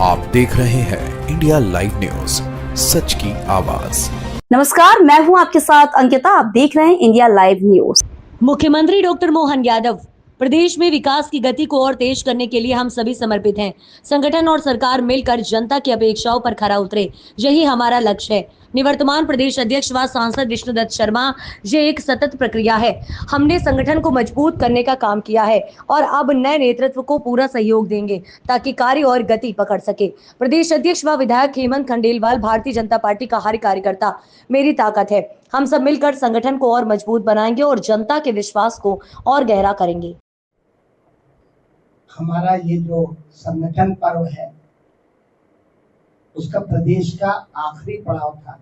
आप देख रहे हैं इंडिया लाइव न्यूज, सच की आवाज। नमस्कार, मैं हूं आपके साथ अंकिता। आप देख रहे हैं इंडिया लाइव न्यूज। मुख्यमंत्री डॉक्टर मोहन यादव, प्रदेश में विकास की गति को और तेज करने के लिए हम सभी समर्पित हैं। संगठन और सरकार मिलकर जनता की अपेक्षाओं पर खरा उतरे, यही हमारा लक्ष्य है। निवर्तमान प्रदेश अध्यक्ष व सांसद विष्णुदत्त शर्मा, ये एक सतत प्रक्रिया है। हमने संगठन को मजबूत करने का काम किया है और अब नए नेतृत्व को पूरा सहयोग देंगे ताकि कार्य और गति पकड़ सके। प्रदेश अध्यक्ष व विधायक हेमंत खंडेलवाल, भारतीय जनता पार्टी का हर कार्यकर्ता मेरी ताकत है। हम सब मिलकर संगठन को और मजबूत बनाएंगे और जनता के विश्वास को और गहरा करेंगे। हमारा ये जो संगठन पर्व है उसका प्रदेश का आखिरी पड़ाव था।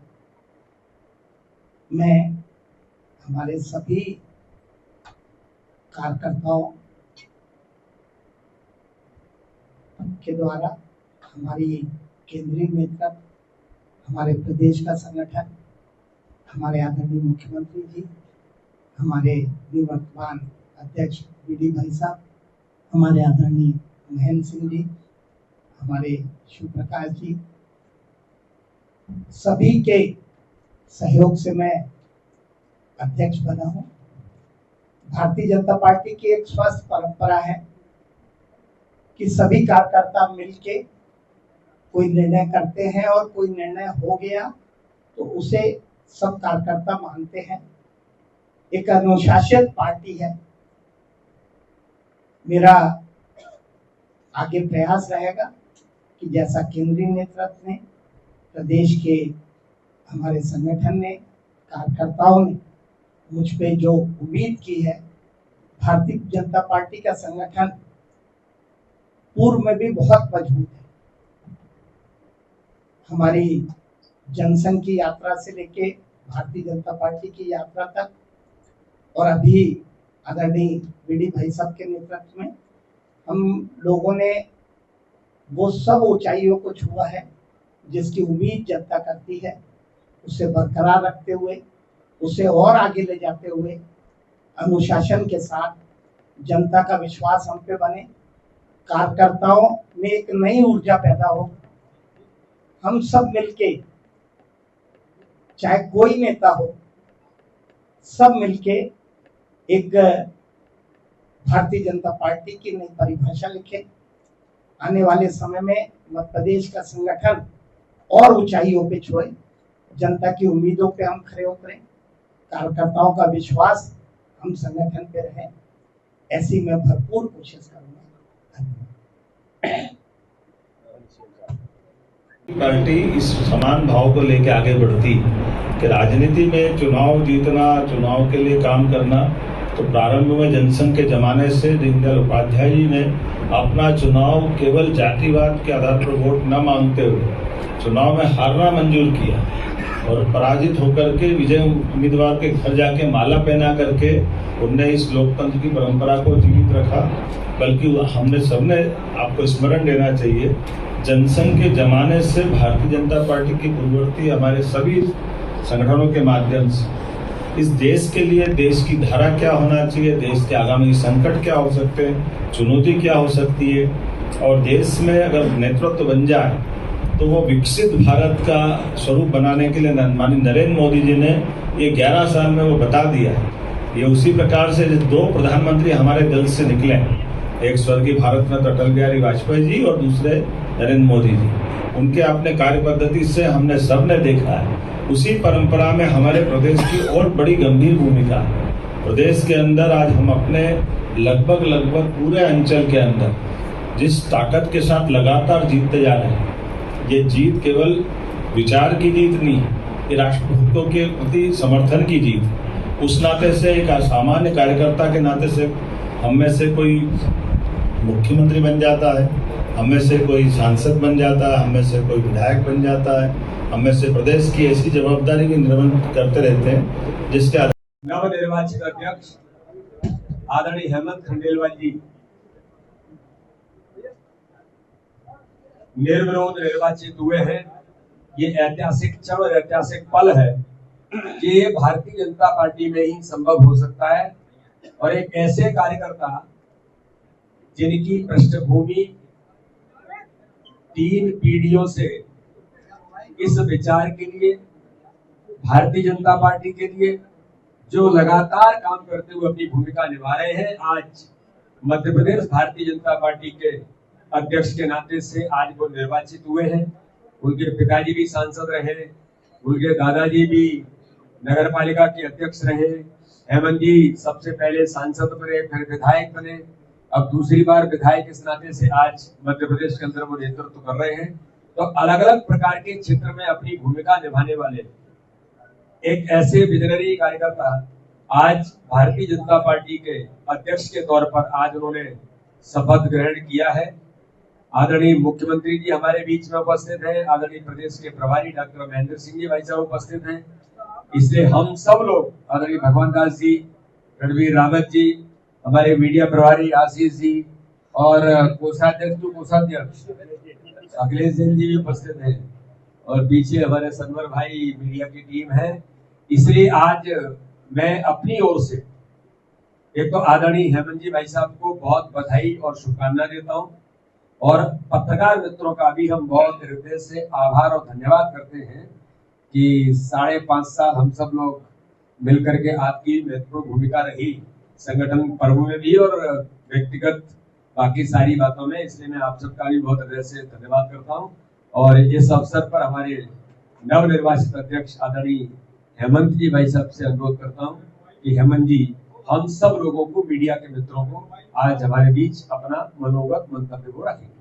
मैं हमारे सभी कार्यकर्ताओं के द्वारा, हमारी केंद्रीय नेतृत्व, हमारे प्रदेश का संगठन, हमारे आदरणीय मुख्यमंत्री जी, हमारे निवर्तमान अध्यक्ष बीडी भाई साहब, हमारे आदरणीय महेंद्र सिंह जी, हमारे शिव प्रकाश जी, सभी के सहयोग से मैं अध्यक्ष बना हूं। भारतीय जनता पार्टी की एक स्वस्थ परंपरा है कि सभी कार्यकर्ता मिलके कोई निर्णय करते हैं और कोई निर्णय हो गया तो उसे सब कार्यकर्ता मानते हैं। एक अनुशासित पार्टी है। मेरा आगे प्रयास रहेगा कि जैसा केंद्रीय नेतृत्व ने, प्रदेश के हमारे संगठन ने, कार्यकर्ताओं ने मुझ पे जो उम्मीद की है, भारतीय जनता पार्टी का संगठन पूर्व में भी बहुत मजबूत है। हमारी जनसंघ की यात्रा से लेके भारतीय जनता पार्टी की यात्रा तक और अभी आदरणीय बीडी भाई साहब के नेतृत्व में हम लोगों ने वो सब ऊंचाइयों को छुआ है जिसकी उम्मीद जनता करती है। उसे बरकरार रखते हुए, उसे और आगे ले जाते हुए, अनुशासन के साथ जनता का विश्वास हम पे बने, कार्यकर्ताओं में एक नई ऊर्जा पैदा हो। हम सब मिलके, चाहे कोई नेता हो, सब मिलके एक भारतीय जनता पार्टी की नई परिभाषा लिखे। आने वाले समय में मध्य प्रदेश का संगठन और ऊंचाइयों पे छुए, जनता की उम्मीदों पे हम खरे उतरें, कार्यकर्ताओं का विश्वास हम संगठन पे रहे, ऐसी मैं भरपूर कोशिश करूंगा। पार्टी इस समान भाव को लेकर आगे बढ़ती कि राजनीति में चुनाव जीतना, चुनाव के लिए काम करना, तो प्रारंभ में जनसंघ के जमाने से दीनदयाल उपाध्याय जी ने अपना चुनाव केवल जातिवाद के आधार पर वोट न मांगते हुए चुनाव में हारना मंजूर किया और पराजित होकर के विजय उम्मीदवार के घर जाके माला पहना करके उनने इस लोकतंत्र की परंपरा को जीवित रखा। बल्कि हमने सबने आपको स्मरण देना चाहिए, जनसंघ के जमाने से भारतीय जनता पार्टी की पूर्ववर्ती हमारे सभी संगठनों के माध्यम से इस देश के लिए देश की धारा क्या होना चाहिए, देश के आगामी संकट क्या हो सकते हैं, चुनौती क्या हो सकती है, और देश में अगर नेतृत्व बन जाए तो वो विकसित भारत का स्वरूप बनाने के लिए माननीय नरेंद्र मोदी जी ने ये 11 साल में वो बता दिया है। ये उसी प्रकार से दो प्रधानमंत्री हमारे दल से निकले, एक स्वर्गीय भारत रत्न अटल बिहारी वाजपेयी जी और दूसरे नरेंद्र मोदी जी। उनके अपने कार्य पद्धति से हमने सबने देखा है, उसी परंपरा में हमारे प्रदेश की और बड़ी गंभीर भूमिका है। प्रदेश के अंदर आज हम अपने लगभग पूरे अंचल के अंदर जिस ताकत के साथ लगातार जीतते जा रहे हैं, ये जीत केवल विचार की जीत नहीं, ये राष्ट्रभक्तों के प्रति समर्थन की जीत। उस नाते से एक सामान्य कार्यकर्ता के नाते से हम में से कोई मुख्यमंत्री बन जाता है, हम में से कोई सांसद बन जाता है, हम में से कोई विधायक बन जाता है, हम में से प्रदेश की ऐसी जवाबदारी भी निर्वहन करते रहते हैं जिसके नवनिर्वाचित अध्यक्ष आदरणीय हेमंत खंडेलवाल जी निर्विरोध निर्वाचित हुए हैं। ये ऐतिहासिक क्षण और ऐतिहासिक पल है। ये भारतीय जनता पार्टी में ही संभव हो सकता है और एक ऐसे कार्यकर्ता जिनकी पृष्ठभूमि 3 पीढ़ियों से इस विचार के लिए, भारतीय जनता पार्टी के लिए जो लगातार काम करते हुए अपनी भूमिका निभा रहे हैं, आज मध्य प्रदेश भारतीय जनता पार्टी के अध्यक्ष के नाते से आज वो निर्वाचित हुए हैं। उनके पिताजी भी सांसद रहे, उनके दादाजी भी नगर पालिका के अध्यक्ष रहे, हेमंत जी सबसे पहले सांसद बने, फिर विधायक बने, अब दूसरी बार विधायक इस नाते से आज मध्य प्रदेश के अंदर वो नेतृत्व कर रहे हैं। तो अलग अलग प्रकार के क्षेत्र में अपनी भूमिका निभाने वाले एक ऐसे विजनरी कार्यकर्ता आज भारतीय जनता पार्टी के अध्यक्ष के तौर पर आज उन्होंने शपथ ग्रहण किया है। आदरणीय मुख्यमंत्री जी हमारे बीच में उपस्थित हैं, आदरणीय प्रदेश के प्रभारी डॉक्टर महेंद्र सिंह जी भाई साहब उपस्थित हैं। इसलिए हम सब लोग, आदरणीय भगवान दास जी, रणवीर रावत जी, हमारे मीडिया प्रभारी आशीष जी और कोषाध्यक्ष अखिलेश जैन जी भी उपस्थित हैं और पीछे हमारे सनवर भाई मीडिया की टीम है। इसलिए आज मैं अपनी ओर से एक तो आदरणीय हेमंत जी भाई साहब को बहुत बधाई और शुभकामना देता हूं और पत्रकार मित्रों का भी हम बहुत हृदय से आभार और धन्यवाद करते हैं कि 5.5 साल हम सब लोग मिलकर के आपकी महत्वपूर्ण भूमिका रही संगठन पर्व में भी और व्यक्तिगत बाकी सारी बातों में। इसलिए मैं आप सबका भी बहुत हृदय से धन्यवाद करता हूं और इस अवसर पर हमारे नवनिर्वाचित अध्यक्ष आदरणीय हेमंत जी भाई साहब से अनुरोध करता हूं कि हेमंत जी हम सब लोगों को, मीडिया के मित्रों को आज हमारे बीच अपना मनोगत मंतव्य को रखेंगे।